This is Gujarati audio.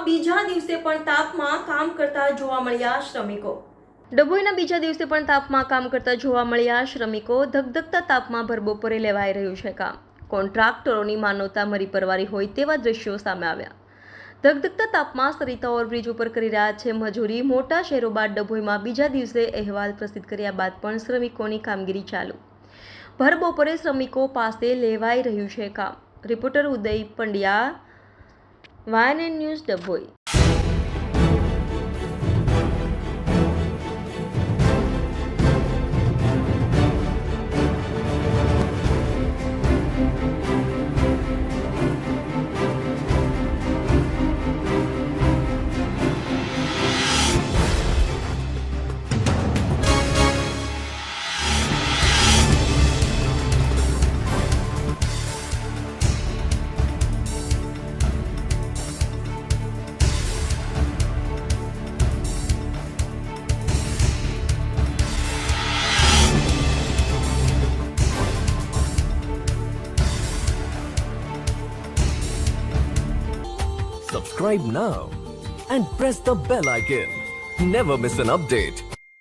ડભોઈમાં બીજા દિવસે પણ તાપમાં કામ કરતા જોવા મળ્યા શ્રમિકો. ડભોઈના બીજા દિવસે પણ તાપમાં કામ કરતા જોવા મળ્યા શ્રમિકો. ધગધગતા તાપમાં ભરબપોરે લેવાઈ રહ્યું છે કામ. કોન્ટ્રાક્ટરોની માનવતા મરી પરવારી હોય તેવા દ્રશ્યો સામે આવ્યા. ધગધગતા તાપમાં સરિતા ઓવરબ્રિજ ઉપર કરી રહ્યા છે મજૂરી. મોટા શહેરો બાદ ડભોઈમાં બીજા દિવસે અહેવાલ પ્રસિદ્ધ કર્યા બાદ પણ શ્રમિકોની કામગીરી ચાલુ. ભર બપોરે શ્રમિકો પાસે લેવાઈ રહ્યું છે કામ. Reporter Uday Pandya, YNN news, Dabhoi. Subscribe now and press the bell icon. Never miss an update.